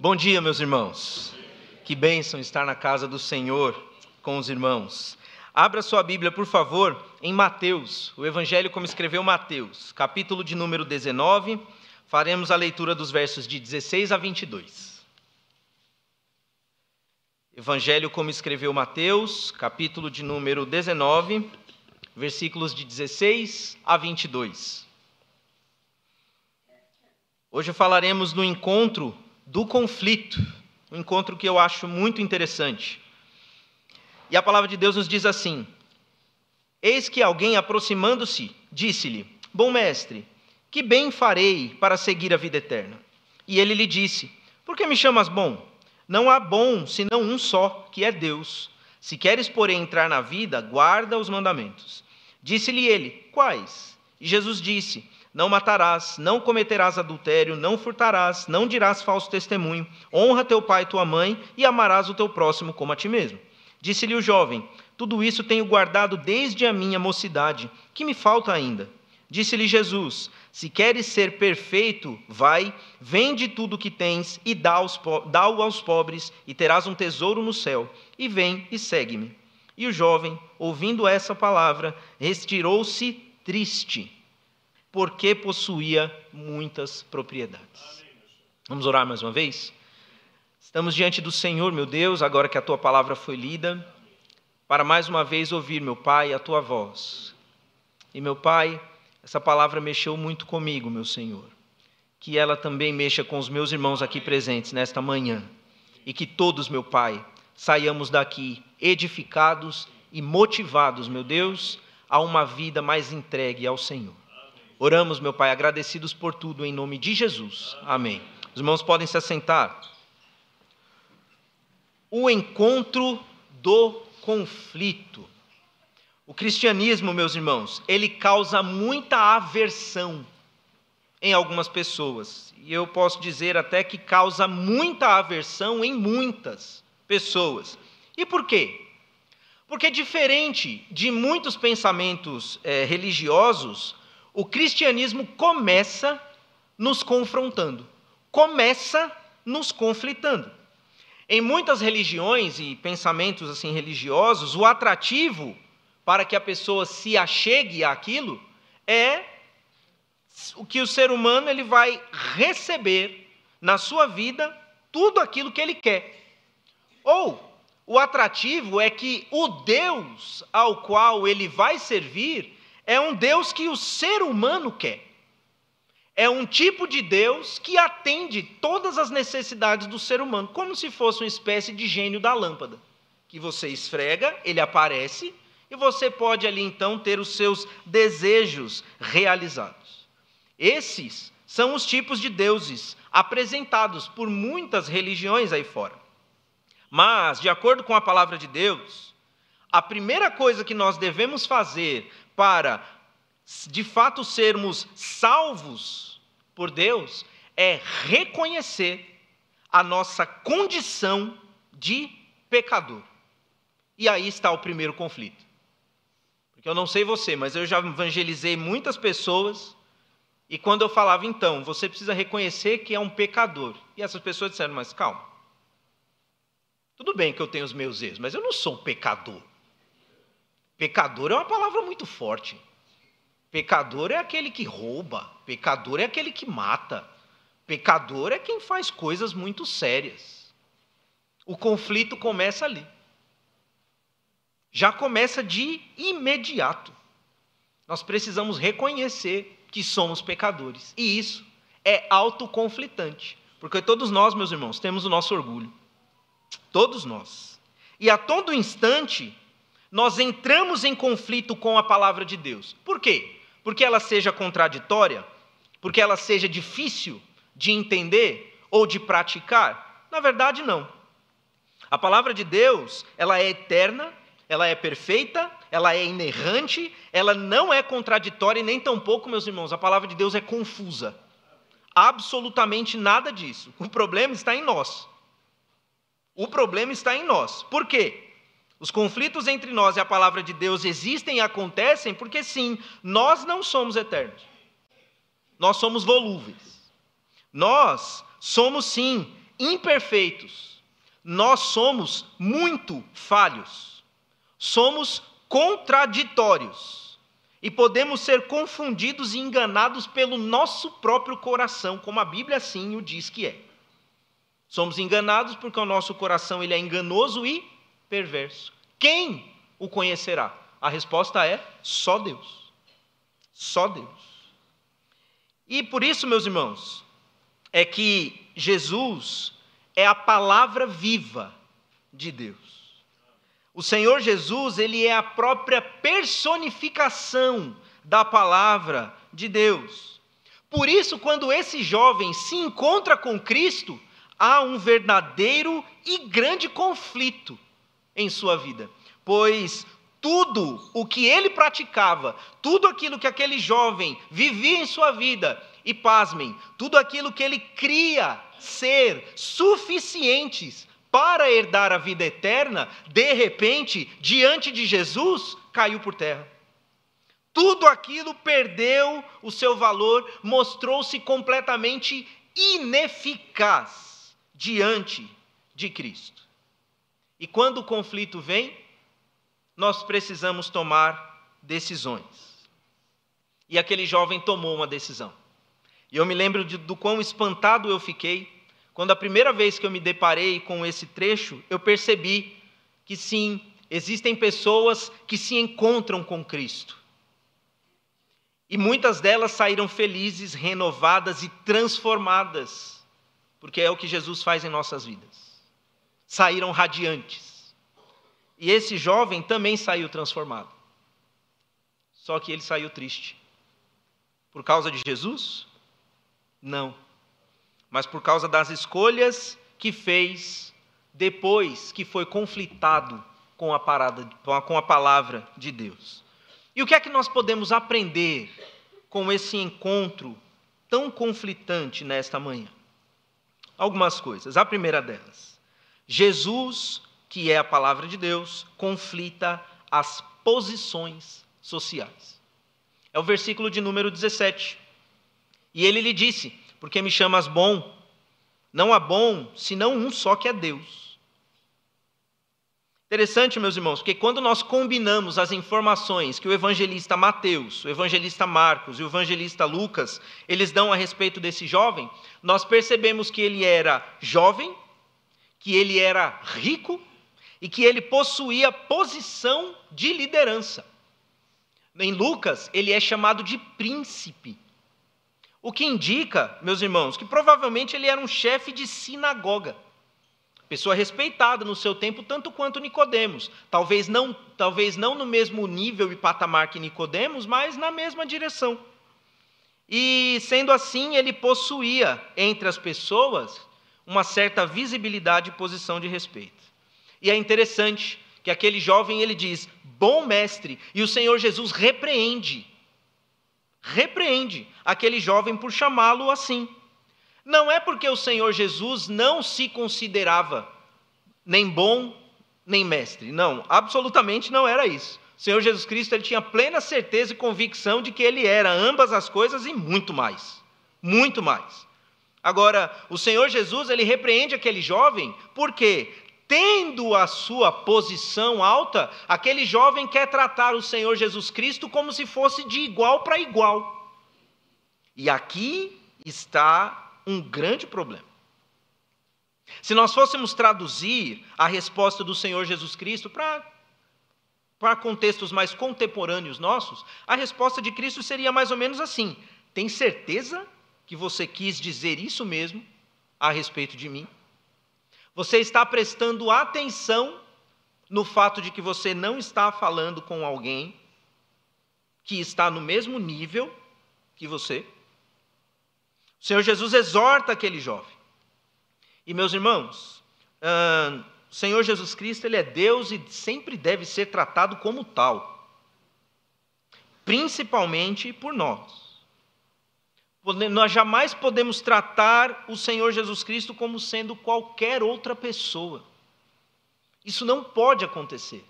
Bom dia, meus irmãos. Que bênção estar na casa do Senhor com os irmãos. Abra sua Bíblia, por favor, em Mateus, o Evangelho como escreveu Mateus, capítulo de número 19. Faremos a leitura dos versos de 16 a 22. Evangelho como escreveu Mateus, capítulo de número 19, versículos de 16 a 22. Hoje falaremos no encontro do conflito, um encontro que eu acho muito interessante. E a palavra de Deus nos diz assim: eis que alguém, aproximando-se, disse-lhe: bom mestre, que bem farei para seguir a vida eterna? E ele lhe disse: por que me chamas bom? Não há bom senão um só, que é Deus. Se queres, porém, entrar na vida, guarda os mandamentos. Disse-lhe ele: quais? E Jesus disse: não matarás, não cometerás adultério, não furtarás, não dirás falso testemunho, honra teu pai e tua mãe, e amarás o teu próximo como a ti mesmo. Disse-lhe o jovem: tudo isso tenho guardado desde a minha mocidade, que me falta ainda? Disse-lhe Jesus: se queres ser perfeito, vai, vende tudo o que tens e dá-o aos pobres, e terás um tesouro no céu, e vem e segue-me. E o jovem, ouvindo essa palavra, retirou-se triste, porque possuía muitas propriedades. Vamos orar mais uma vez? Estamos diante do Senhor, meu Deus, agora que a Tua palavra foi lida, para mais uma vez ouvir, meu Pai, a Tua voz. E, meu Pai, essa palavra mexeu muito comigo, meu Senhor. Que ela também mexa com os meus irmãos aqui presentes nesta manhã. E que todos, meu Pai, saiamos daqui edificados e motivados, meu Deus, a uma vida mais entregue ao Senhor. Oramos, meu Pai, agradecidos por tudo, em nome de Jesus. Amém. Os irmãos podem se assentar. O encontro do conflito. O cristianismo, meus irmãos, ele causa muita aversão em algumas pessoas. E eu posso dizer até que causa muita aversão em muitas pessoas. E por quê? Porque diferente de muitos pensamentos religiosos, o cristianismo começa nos confrontando, começa nos conflitando. Em muitas religiões e pensamentos assim religiosos, o atrativo para que a pessoa se achegue àquilo é o que o ser humano ele vai receber na sua vida tudo aquilo que ele quer. Ou o atrativo é que o Deus ao qual ele vai servir é um Deus que o ser humano quer. É um tipo de Deus que atende todas as necessidades do ser humano, como se fosse uma espécie de gênio da lâmpada, que você esfrega, ele aparece, e você pode ali então ter os seus desejos realizados. Esses são os tipos de deuses apresentados por muitas religiões aí fora. Mas, de acordo com a palavra de Deus, a primeira coisa que nós devemos fazer para, de fato, sermos salvos por Deus, é reconhecer a nossa condição de pecador. E aí está o primeiro conflito. Porque eu não sei você, mas eu já evangelizei muitas pessoas, e quando eu falava, então, você precisa reconhecer que é um pecador. E essas pessoas disseram, mas calma. Tudo bem que eu tenho os meus erros, mas eu não sou um pecador. Pecador é uma palavra muito forte. Pecador é aquele que rouba. Pecador é aquele que mata. Pecador é quem faz coisas muito sérias. O conflito começa ali. Já começa de imediato. Nós precisamos reconhecer que somos pecadores. E isso é autoconflitante. Porque todos nós, meus irmãos, temos o nosso orgulho. Todos nós. E a todo instante nós entramos em conflito com a palavra de Deus. Por quê? Porque ela seja contraditória? Porque ela seja difícil de entender ou de praticar? Na verdade, não. A palavra de Deus, ela é eterna, ela é perfeita, ela é inerrante, ela não é contraditória e nem tampouco, meus irmãos, a palavra de Deus é confusa. Absolutamente nada disso. O problema está em nós. O problema está em nós. Por quê? Os conflitos entre nós e a palavra de Deus existem e acontecem porque, sim, nós não somos eternos. Nós somos volúveis. Nós somos, sim, imperfeitos, nós somos muito falhos, somos contraditórios e podemos ser confundidos e enganados pelo nosso próprio coração, como a Bíblia assim o diz que é. Somos enganados porque o nosso coração ele é enganoso e perverso. Quem o conhecerá? A resposta é só Deus. Só Deus. E por isso, meus irmãos, é que Jesus é a palavra viva de Deus. O Senhor Jesus, ele é a própria personificação da palavra de Deus. Por isso, quando esse jovem se encontra com Cristo, há um verdadeiro e grande conflito em sua vida, pois tudo o que ele praticava, tudo aquilo que aquele jovem vivia em sua vida, e pasmem, tudo aquilo que ele cria ser suficientes para herdar a vida eterna, de repente, diante de Jesus, caiu por terra. Tudo aquilo perdeu o seu valor, mostrou-se completamente ineficaz diante de Cristo. E quando o conflito vem, nós precisamos tomar decisões. E aquele jovem tomou uma decisão. E eu me lembro do quão espantado eu fiquei, quando a primeira vez que eu me deparei com esse trecho, eu percebi que sim, existem pessoas que se encontram com Cristo. E muitas delas saíram felizes, renovadas e transformadas, porque é o que Jesus faz em nossas vidas. Saíram radiantes. E esse jovem também saiu transformado. Só que ele saiu triste. Por causa de Jesus? Não. Mas por causa das escolhas que fez depois que foi conflitado com a palavra de Deus. E o que é que nós podemos aprender com esse encontro tão conflitante nesta manhã? Algumas coisas. A primeira delas, Jesus, que é a palavra de Deus, conflita as posições sociais. É o versículo de número 17. E ele lhe disse: porque me chamas bom? Não há bom, senão um só, que é Deus. Interessante, meus irmãos, porque quando nós combinamos as informações que o evangelista Mateus, o evangelista Marcos e o evangelista Lucas, eles dão a respeito desse jovem, nós percebemos que ele era jovem, que ele era rico e que ele possuía posição de liderança. Em Lucas, ele é chamado de príncipe. O que indica, meus irmãos, que provavelmente ele era um chefe de sinagoga. Pessoa respeitada no seu tempo, tanto quanto Nicodemos. Talvez não no mesmo nível e patamar que Nicodemos, mas na mesma direção. E, sendo assim, ele possuía, entre as pessoas, uma certa visibilidade e posição de respeito. E é interessante que aquele jovem, ele diz: bom mestre, e o Senhor Jesus repreende aquele jovem por chamá-lo assim. Não é porque o Senhor Jesus não se considerava nem bom, nem mestre. Não, absolutamente não era isso. O Senhor Jesus Cristo, ele tinha plena certeza e convicção de que ele era ambas as coisas e muito mais. Muito mais. Agora, o Senhor Jesus, ele repreende aquele jovem porque, tendo a sua posição alta, aquele jovem quer tratar o Senhor Jesus Cristo como se fosse de igual para igual. E aqui está um grande problema. Se nós fôssemos traduzir a resposta do Senhor Jesus Cristo para contextos mais contemporâneos nossos, a resposta de Cristo seria mais ou menos assim: tem certeza que você quis dizer isso mesmo a respeito de mim? Você está prestando atenção no fato de que você não está falando com alguém que está no mesmo nível que você? O Senhor Jesus exorta aquele jovem. E, meus irmãos, o Senhor Jesus Cristo, ele é Deus e sempre deve ser tratado como tal. Principalmente por nós. Nós jamais podemos tratar o Senhor Jesus Cristo como sendo qualquer outra pessoa. Isso não pode acontecer.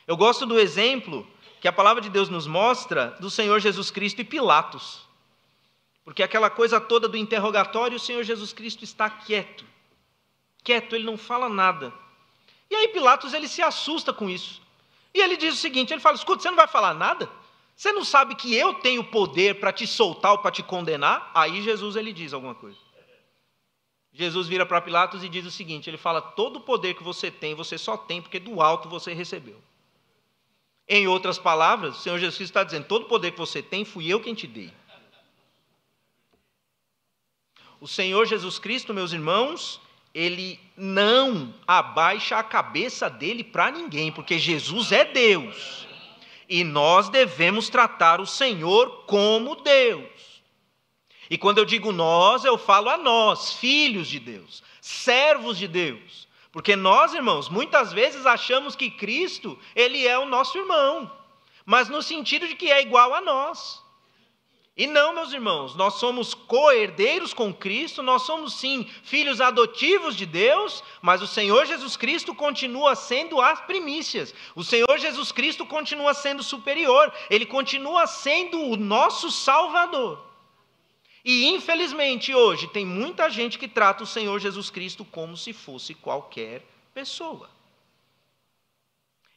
Eu gosto do exemplo que a palavra de Deus nos mostra do Senhor Jesus Cristo e Pilatos. Porque aquela coisa toda do interrogatório, o Senhor Jesus Cristo está quieto. quieto, ele não fala nada. E aí Pilatos ele se assusta com isso. E ele diz o seguinte, ele fala, escuta, você não vai falar nada? Você não sabe que eu tenho poder para te soltar ou para te condenar? Aí Jesus ele diz alguma coisa. Jesus vira para Pilatos e diz o seguinte, ele fala, todo o poder que você tem, você só tem porque do alto você recebeu. Em outras palavras, o Senhor Jesus Cristo está dizendo, todo o poder que você tem, fui eu quem te dei. O Senhor Jesus Cristo, meus irmãos, ele não abaixa a cabeça dele para ninguém, porque Jesus é Deus. E nós devemos tratar o Senhor como Deus. E quando eu digo nós, eu falo a nós, filhos de Deus, servos de Deus. Porque nós, irmãos, muitas vezes achamos que Cristo, ele é o nosso irmão, mas no sentido de que é igual a nós. E não, meus irmãos, nós somos co-herdeiros com Cristo, nós somos sim filhos adotivos de Deus, mas o Senhor Jesus Cristo continua sendo as primícias. O Senhor Jesus Cristo continua sendo superior, ele continua sendo o nosso Salvador. E infelizmente hoje tem muita gente que trata o Senhor Jesus Cristo como se fosse qualquer pessoa.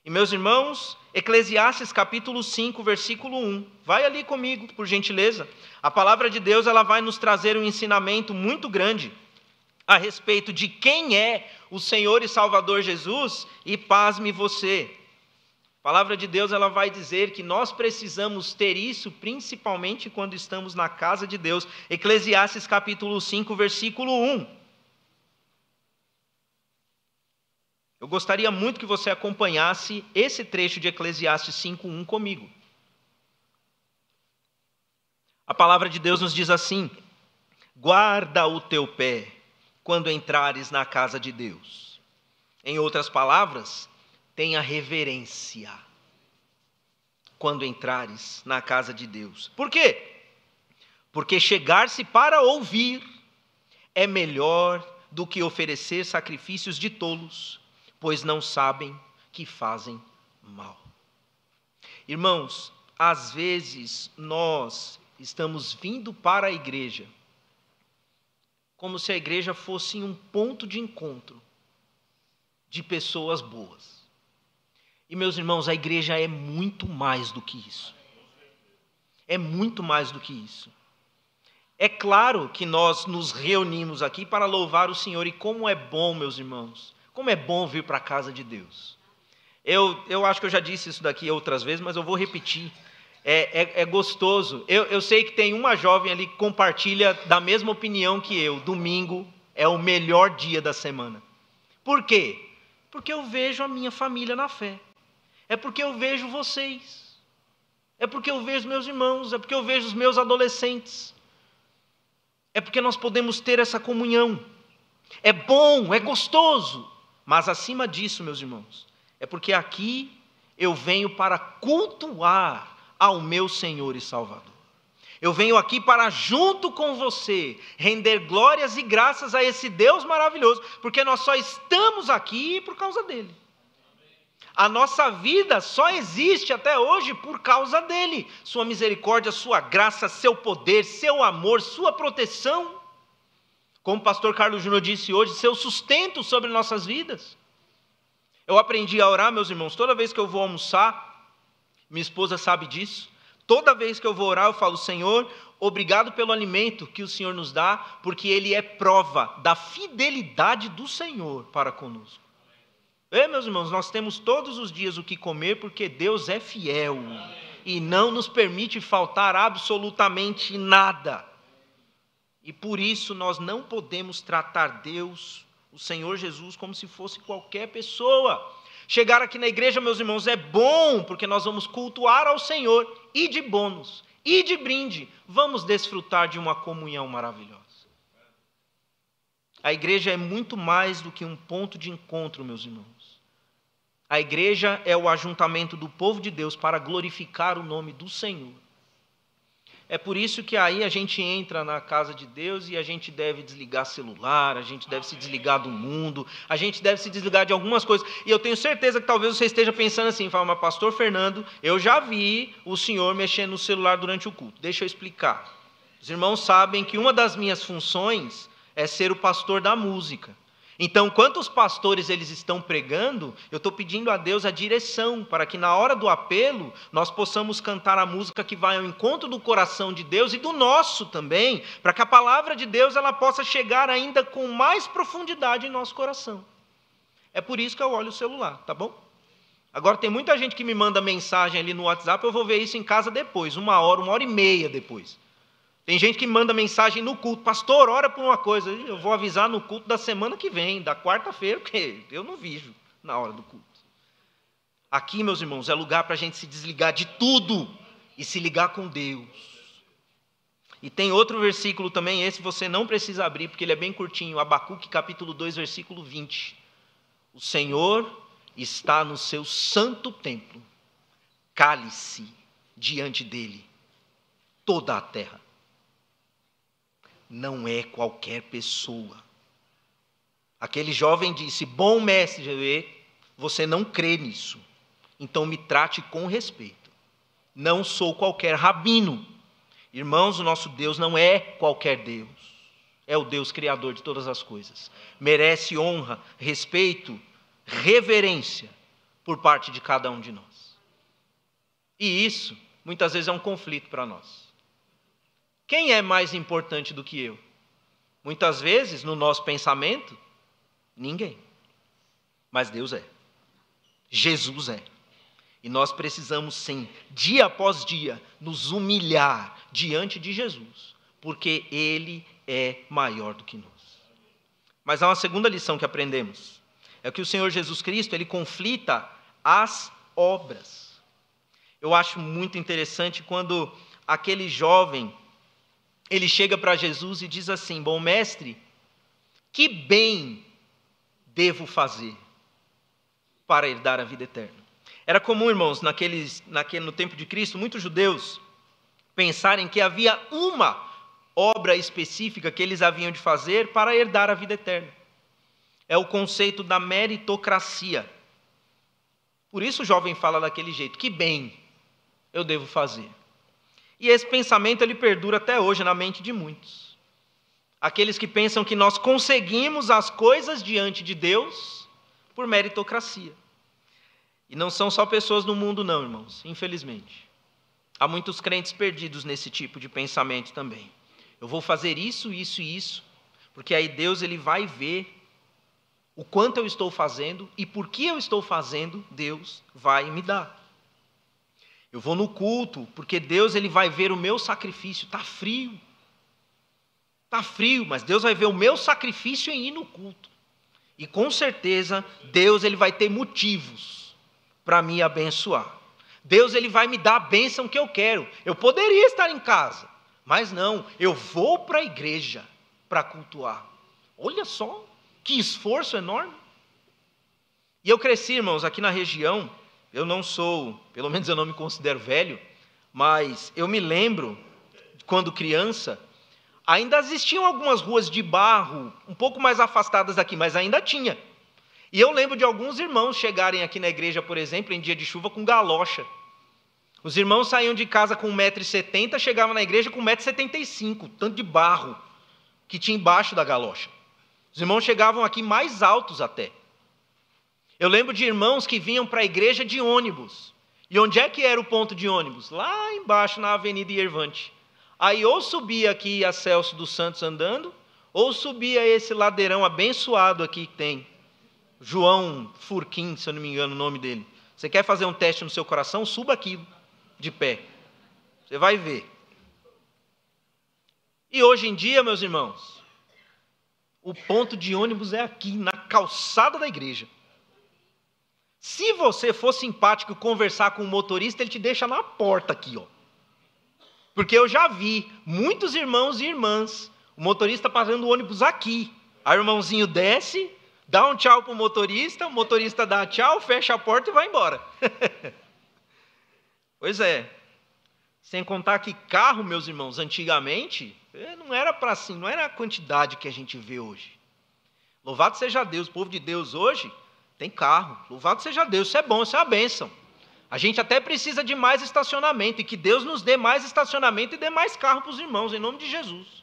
E meus irmãos, Eclesiastes capítulo 5, versículo 1. Vai ali comigo, por gentileza. A palavra de Deus ela vai nos trazer um ensinamento muito grande a respeito de quem é o Senhor e Salvador Jesus. E pasme você. A palavra de Deus ela vai dizer que nós precisamos ter isso principalmente quando estamos na casa de Deus. Eclesiastes capítulo 5, versículo 1. Eu gostaria muito que você acompanhasse esse trecho de Eclesiastes 5:1 comigo. A palavra de Deus nos diz assim: guarda o teu pé quando entrares na casa de Deus. Em outras palavras, tenha reverência quando entrares na casa de Deus. Por quê? Porque chegar-se para ouvir é melhor do que oferecer sacrifícios de tolos, pois não sabem que fazem mal. Irmãos, às vezes nós estamos vindo para a igreja como se a igreja fosse um ponto de encontro de pessoas boas. E meus irmãos, a igreja é muito mais do que isso. É muito mais do que isso. É claro que nós nos reunimos aqui para louvar o Senhor, e como é bom, meus irmãos, como é bom vir para a casa de Deus. Eu acho que eu já disse isso daqui outras vezes, mas eu vou repetir. É gostoso. Eu sei que tem uma jovem ali que compartilha da mesma opinião que eu. Domingo é o melhor dia da semana. Por quê? Porque eu vejo a minha família na fé. É porque eu vejo vocês. É porque eu vejo meus irmãos. É porque eu vejo os meus adolescentes. É porque nós podemos ter essa comunhão. É bom, é gostoso. Mas acima disso, meus irmãos, é porque aqui eu venho para cultuar ao meu Senhor e Salvador. Eu venho aqui para, junto com você, render glórias e graças a esse Deus maravilhoso, porque nós só estamos aqui por causa dele. A nossa vida só existe até hoje por causa dele. Sua misericórdia, sua graça, seu poder, seu amor, sua proteção. Como o pastor Carlos Júnior disse hoje, seu sustento sobre nossas vidas. Eu aprendi a orar, meus irmãos, toda vez que eu vou almoçar, minha esposa sabe disso, toda vez que eu vou orar eu falo, Senhor, obrigado pelo alimento que o Senhor nos dá, porque ele é prova da fidelidade do Senhor para conosco. Meus irmãos, nós temos todos os dias o que comer, porque Deus é fiel e não nos permite faltar absolutamente nada. E por isso nós não podemos tratar Deus, o Senhor Jesus, como se fosse qualquer pessoa. Chegar aqui na igreja, meus irmãos, é bom, porque nós vamos cultuar ao Senhor, e de bônus, e de brinde, vamos desfrutar de uma comunhão maravilhosa. A igreja é muito mais do que um ponto de encontro, meus irmãos. A igreja é o ajuntamento do povo de Deus para glorificar o nome do Senhor. É por isso que aí a gente entra na casa de Deus e a gente deve desligar celular, a gente deve se desligar do mundo, a gente deve se desligar de algumas coisas. E eu tenho certeza que talvez você esteja pensando assim, fala, mas pastor Fernando, eu já vi o senhor mexendo no celular durante o culto. Deixa eu explicar. Os irmãos sabem que uma das minhas funções é ser o pastor da música. Então, enquanto os pastores eles estão pregando, eu estou pedindo a Deus a direção, para que na hora do apelo, nós possamos cantar a música que vai ao encontro do coração de Deus e do nosso também, para que a palavra de Deus ela possa chegar ainda com mais profundidade em nosso coração. É por isso que eu olho o celular, tá bom? Agora tem muita gente que me manda mensagem ali no WhatsApp, eu vou ver isso em casa depois, 1 hora e meia depois. Tem gente que manda mensagem no culto, pastor, ora por uma coisa. Eu vou avisar no culto da semana que vem, da quarta-feira, porque eu não vejo na hora do culto. Aqui, meus irmãos, é lugar para a gente se desligar de tudo e se ligar com Deus. E tem outro versículo também, esse você não precisa abrir, porque ele é bem curtinho, Abacuque capítulo 2, versículo 20. O Senhor está no seu santo templo, cale-se diante dele toda a terra. Não é qualquer pessoa. Aquele jovem disse, bom mestre, você não crê nisso, então me trate com respeito. Não sou qualquer rabino. Irmãos, o nosso Deus não é qualquer Deus. É o Deus criador de todas as coisas. Merece honra, respeito, reverência por parte de cada um de nós. E isso, muitas vezes, é um conflito para nós. Quem é mais importante do que eu? Muitas vezes, no nosso pensamento, ninguém. Mas Deus é. Jesus é. E nós precisamos, sim, dia após dia, nos humilhar diante de Jesus, porque Ele é maior do que nós. Mas há uma segunda lição que aprendemos. É que o Senhor Jesus Cristo, Ele conflita as obras. Eu acho muito interessante quando aquele jovem, ele chega para Jesus e diz assim, bom mestre, que bem devo fazer para herdar a vida eterna? Era comum, irmãos, no tempo de Cristo, muitos judeus pensarem que havia uma obra específica que eles haviam de fazer para herdar a vida eterna. É o conceito da meritocracia. Por isso o jovem fala daquele jeito, que bem eu devo fazer. E esse pensamento ele perdura até hoje na mente de muitos. Aqueles que pensam que nós conseguimos as coisas diante de Deus por meritocracia. E não são só pessoas no mundo não, irmãos, infelizmente. Há muitos crentes perdidos nesse tipo de pensamento também. Eu vou fazer isso, isso e isso, porque aí Deus ele vai ver o quanto eu estou fazendo e por que eu estou fazendo, Deus vai me dar. Eu vou no culto, porque Deus ele vai ver o meu sacrifício. Está frio. Está frio, mas Deus vai ver o meu sacrifício em ir no culto. E com certeza, Deus ele vai ter motivos para me abençoar. Deus ele vai me dar a bênção que eu quero. Eu poderia estar em casa, mas não. Eu vou para a igreja para cultuar. Olha só, que esforço enorme. E eu cresci, irmãos, aqui na região. Eu não sou, pelo menos eu não me considero velho, mas eu me lembro, quando criança, ainda existiam algumas ruas de barro, um pouco mais afastadas daqui, mas ainda tinha. E eu lembro de alguns irmãos chegarem aqui na igreja, por exemplo, em dia de chuva com galocha. Os irmãos saíam de casa com 1,70 m, chegavam na igreja com 1,75 m, tanto de barro que tinha embaixo da galocha. Os irmãos chegavam aqui mais altos até. Eu lembro de irmãos que vinham para a igreja de ônibus. E onde é que era o ponto de ônibus? Lá embaixo, na Avenida Iervante. Aí ou subia aqui a Celso dos Santos andando, ou subia esse ladeirão abençoado aqui que tem. João Furquim, se eu não me engano o nome dele. Você quer fazer um teste no seu coração? Suba aqui, de pé. Você vai ver. E hoje em dia, meus irmãos, o ponto de ônibus é aqui, na calçada da igreja. Se você for simpático e conversar com o motorista, ele te deixa na porta aqui, ó. Porque eu já vi muitos irmãos e irmãs, o motorista parando o ônibus aqui. Aí o irmãozinho desce, dá um tchau para o motorista dá tchau, fecha a porta e vai embora. Pois é. Sem contar que carro, meus irmãos, antigamente, não era para assim, não era a quantidade que a gente vê hoje. Louvado seja Deus, o povo de Deus hoje tem carro. Louvado seja Deus, isso é bom, isso é uma bênção. A gente até precisa de mais estacionamento, e que Deus nos dê mais estacionamento e dê mais carro para os irmãos, em nome de Jesus.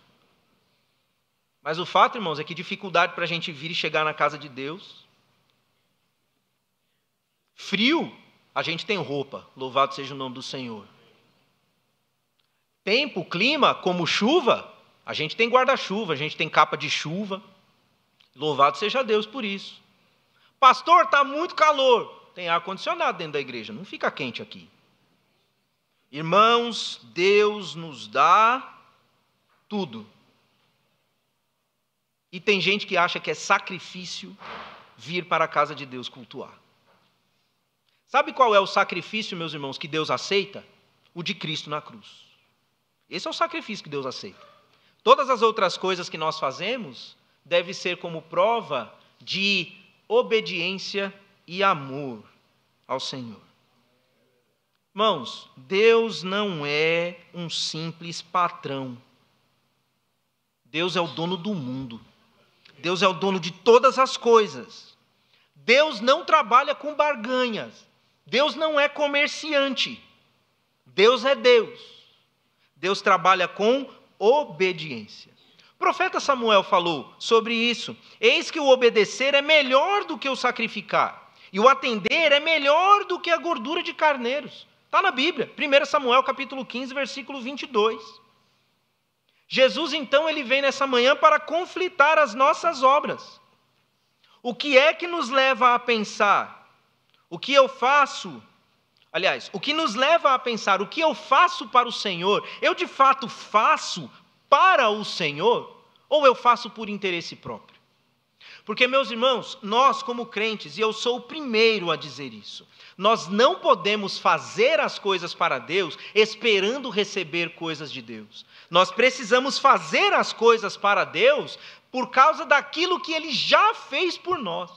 Mas o fato, irmãos, é que dificuldade para a gente vir e chegar na casa de Deus. Frio, a gente tem roupa, louvado seja o nome do Senhor. Tempo, clima, como chuva, a gente tem guarda-chuva, a gente tem capa de chuva. Louvado seja Deus por isso. Pastor, está muito calor. Tem ar-condicionado dentro da igreja, não fica quente aqui. Irmãos, Deus nos dá tudo. E tem gente que acha que é sacrifício vir para a casa de Deus cultuar. Sabe qual é o sacrifício, meus irmãos, que Deus aceita? O de Cristo na cruz. Esse é o sacrifício que Deus aceita. Todas as outras coisas que nós fazemos devem ser como prova de obediência e amor ao Senhor. Irmãos, Deus não é um simples patrão. Deus é o dono do mundo. Deus é o dono de todas as coisas. Deus não trabalha com barganhas. Deus não é comerciante. Deus é Deus. Deus trabalha com obediência. O profeta Samuel falou sobre isso. Eis que o obedecer é melhor do que o sacrificar, e o atender é melhor do que a gordura de carneiros. Está na Bíblia, 1 Samuel capítulo 15, versículo 22. Jesus, então, ele vem nessa manhã para conflitar as nossas obras. O que é que nos leva a pensar? O que eu faço? Aliás, o que nos leva a pensar, o que eu faço para o Senhor, eu de fato faço para o Senhor, ou eu faço por interesse próprio? Porque, meus irmãos, nós como crentes, e eu sou o primeiro a dizer isso, nós não podemos fazer as coisas para Deus esperando receber coisas de Deus. Nós precisamos fazer as coisas para Deus por causa daquilo que Ele já fez por nós.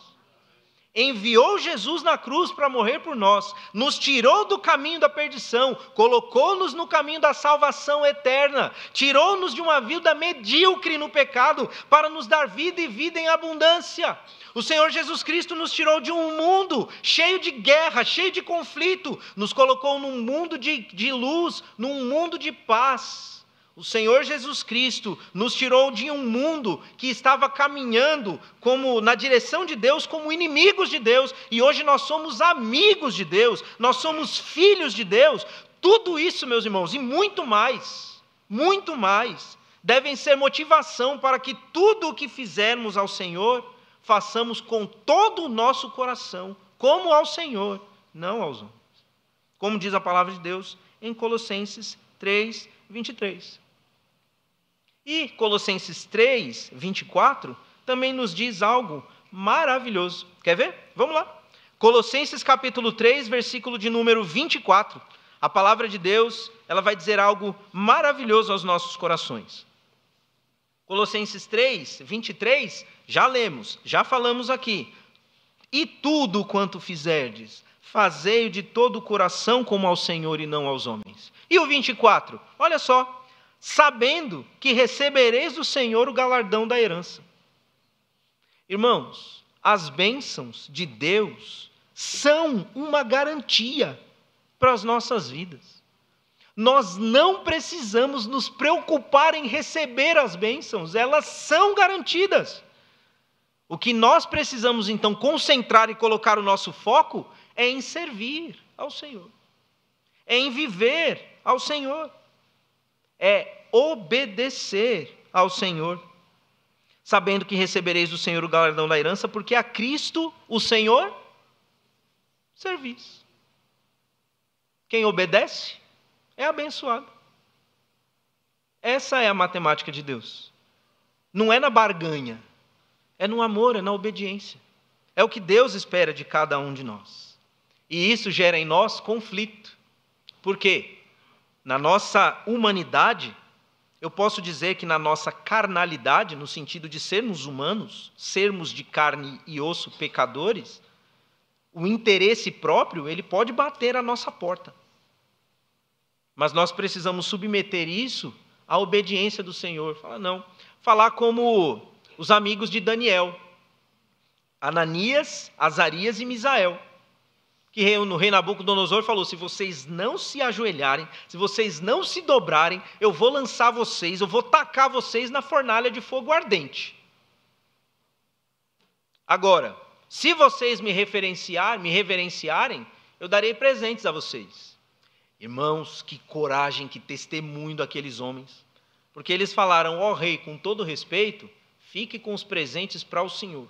Enviou Jesus na cruz para morrer por nós, nos tirou do caminho da perdição, colocou-nos no caminho da salvação eterna, tirou-nos de uma vida medíocre no pecado para nos dar vida e vida em abundância. O Senhor Jesus Cristo nos tirou de um mundo cheio de guerra, cheio de conflito, nos colocou num mundo de luz, num mundo de paz. O Senhor Jesus Cristo nos tirou de um mundo que estava caminhando como na direção de Deus, como inimigos de Deus, e hoje nós somos amigos de Deus, nós somos filhos de Deus. Tudo isso, meus irmãos, e muito mais, devem ser motivação para que tudo o que fizermos ao Senhor, façamos com todo o nosso coração, como ao Senhor, não aos homens. Como diz a palavra de Deus em Colossenses 3, 23. E Colossenses 3, 24, também nos diz algo maravilhoso. Quer ver? Vamos lá. Colossenses capítulo 3, versículo de número 24. A palavra de Deus, ela vai dizer algo maravilhoso aos nossos corações. Colossenses 3, 23, já lemos, já falamos aqui. E tudo quanto fizerdes, fazei-o de todo o coração como ao Senhor e não aos homens. E o 24, olha só. Sabendo que recebereis do Senhor o galardão da herança. Irmãos, as bênçãos de Deus são uma garantia para as nossas vidas. Nós não precisamos nos preocupar em receber as bênçãos, elas são garantidas. O que nós precisamos então concentrar e colocar o nosso foco é em servir ao Senhor, é em viver ao Senhor. É obedecer ao Senhor, sabendo que recebereis do Senhor o galardão da herança, porque a Cristo, o Senhor, servis. Quem obedece é abençoado. Essa é a matemática de Deus. Não é na barganha, é no amor, é na obediência. É o que Deus espera de cada um de nós. E isso gera em nós conflito. Por quê? Na nossa humanidade, eu posso dizer que na nossa carnalidade, no sentido de sermos humanos, sermos de carne e osso pecadores, o interesse próprio, ele pode bater à nossa porta. Mas nós precisamos submeter isso à obediência do Senhor. Falar como os amigos de Daniel, Ananias, Azarias e Misael, que o rei Nabucodonosor falou: se vocês não se ajoelharem, se vocês não se dobrarem, eu vou lançar vocês, eu vou tacar vocês na fornalha de fogo ardente. Agora, se vocês me reverenciarem, eu darei presentes a vocês. Irmãos, que coragem, que testemunho daqueles homens. Porque eles falaram: ó rei, com todo respeito, fique com os presentes para o Senhor.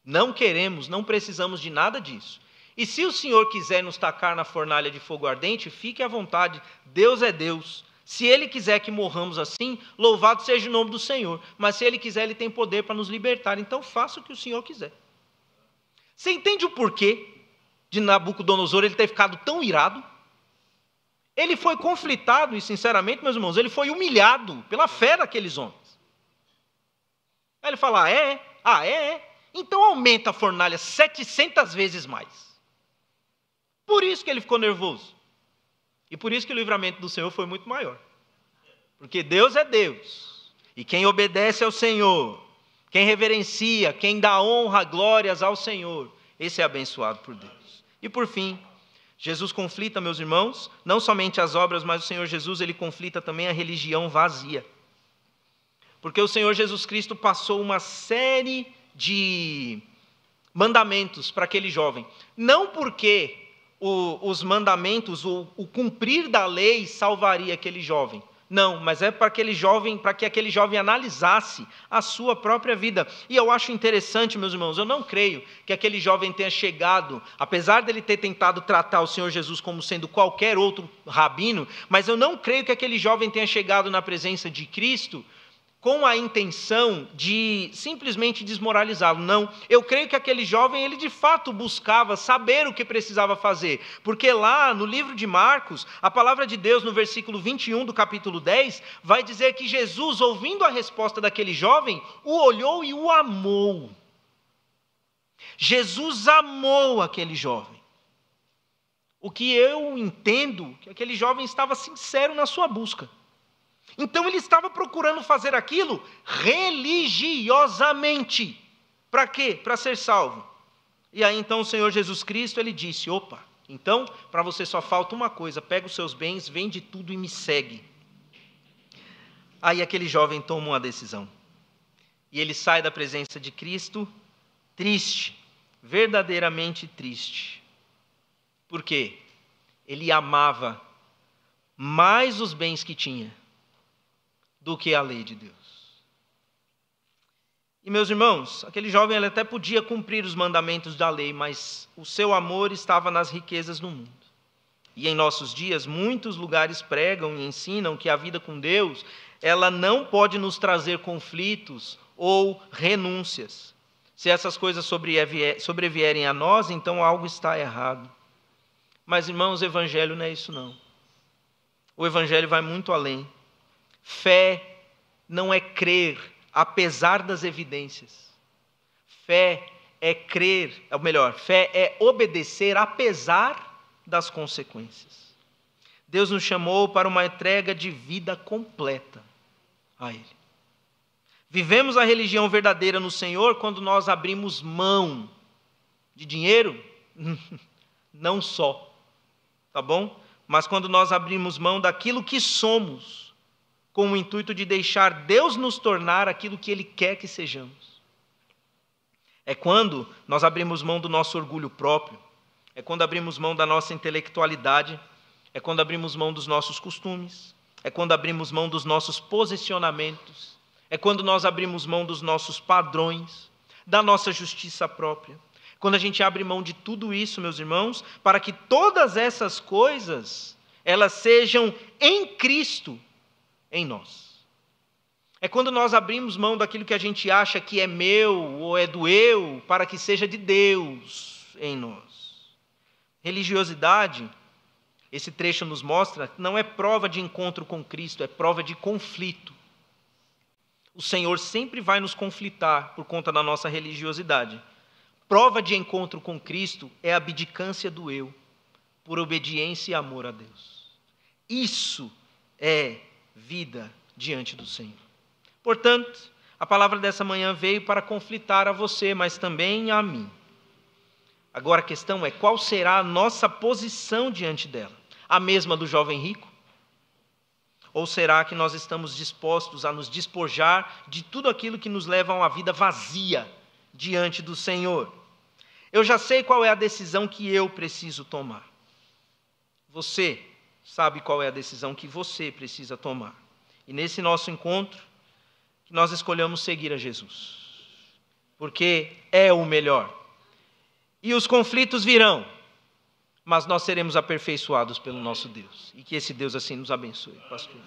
Não queremos, não precisamos de nada disso. E se o Senhor quiser nos tacar na fornalha de fogo ardente, fique à vontade, Deus é Deus. Se Ele quiser que morramos assim, louvado seja o nome do Senhor. Mas se Ele quiser, Ele tem poder para nos libertar. Então faça o que o Senhor quiser. Você entende o porquê de Nabucodonosor ele ter ficado tão irado? Ele foi conflitado e, sinceramente, meus irmãos, ele foi humilhado pela fé daqueles homens. Aí ele fala: é? Então aumenta a fornalha 700 vezes mais. Por isso que ele ficou nervoso. E por isso que o livramento do Senhor foi muito maior. Porque Deus é Deus. E quem obedece ao Senhor, quem reverencia, quem dá honra, glórias ao Senhor, esse é abençoado por Deus. E por fim, Jesus conflita, meus irmãos, não somente as obras, mas o Senhor Jesus, ele conflita também a religião vazia. Porque o Senhor Jesus Cristo passou uma série de mandamentos para aquele jovem. Não porque os mandamentos, o cumprir da lei salvaria aquele jovem. Não, mas é para que aquele jovem analisasse a sua própria vida. E eu acho interessante, meus irmãos, eu não creio que aquele jovem tenha chegado, apesar dele ter tentado tratar o Senhor Jesus como sendo qualquer outro rabino, mas eu não creio que aquele jovem tenha chegado na presença de Cristo com a intenção de simplesmente desmoralizá-lo. Não, eu creio que aquele jovem, ele de fato buscava saber o que precisava fazer, porque lá no livro de Marcos, a palavra de Deus no versículo 21 do capítulo 10, vai dizer que Jesus, ouvindo a resposta daquele jovem, o olhou e o amou. Jesus amou aquele jovem. O que eu entendo, que aquele jovem estava sincero na sua busca. Então ele estava procurando fazer aquilo religiosamente. Para quê? Para ser salvo. E aí então o Senhor Jesus Cristo, ele disse: opa, então para você só falta uma coisa, pega os seus bens, vende tudo e me segue. Aí aquele jovem toma uma decisão. E ele sai da presença de Cristo triste, verdadeiramente triste. Por quê? Ele amava mais os bens que tinha do que a lei de Deus. E meus irmãos, aquele jovem ele até podia cumprir os mandamentos da lei, mas o seu amor estava nas riquezas do mundo. E em nossos dias, muitos lugares pregam e ensinam que a vida com Deus, ela não pode nos trazer conflitos ou renúncias. Se essas coisas sobrevierem a nós, então algo está errado. Mas, irmãos, o evangelho não é isso não. O evangelho vai muito além. Fé não é crer apesar das evidências. Fé é crer, ou melhor, fé é obedecer apesar das consequências. Deus nos chamou para uma entrega de vida completa a Ele. Vivemos a religião verdadeira no Senhor quando nós abrimos mão de dinheiro, não só, tá bom? Mas quando nós abrimos mão daquilo que somos, com o intuito de deixar Deus nos tornar aquilo que Ele quer que sejamos. É quando nós abrimos mão do nosso orgulho próprio, é quando abrimos mão da nossa intelectualidade, é quando abrimos mão dos nossos costumes, é quando abrimos mão dos nossos posicionamentos, é quando nós abrimos mão dos nossos padrões, da nossa justiça própria. Quando a gente abre mão de tudo isso, meus irmãos, para que todas essas coisas, elas sejam em Cristo, em nós. É quando nós abrimos mão daquilo que a gente acha que é meu ou é do eu, para que seja de Deus em nós. Religiosidade, esse trecho nos mostra, não é prova de encontro com Cristo, é prova de conflito. O Senhor sempre vai nos conflitar por conta da nossa religiosidade. Prova de encontro com Cristo é a abdicância do eu, por obediência e amor a Deus. Isso é vida diante do Senhor. Portanto, a palavra dessa manhã veio para conflitar a você, mas também a mim. Agora a questão é qual será a nossa posição diante dela? A mesma do jovem rico? Ou será que nós estamos dispostos a nos despojar de tudo aquilo que nos leva a uma vida vazia diante do Senhor? Eu já sei qual é a decisão que eu preciso tomar. Você sabe qual é a decisão que você precisa tomar. E nesse nosso encontro, que nós escolhamos seguir a Jesus. Porque é o melhor. E os conflitos virão, mas nós seremos aperfeiçoados pelo nosso Deus. E que esse Deus assim nos abençoe, pastor.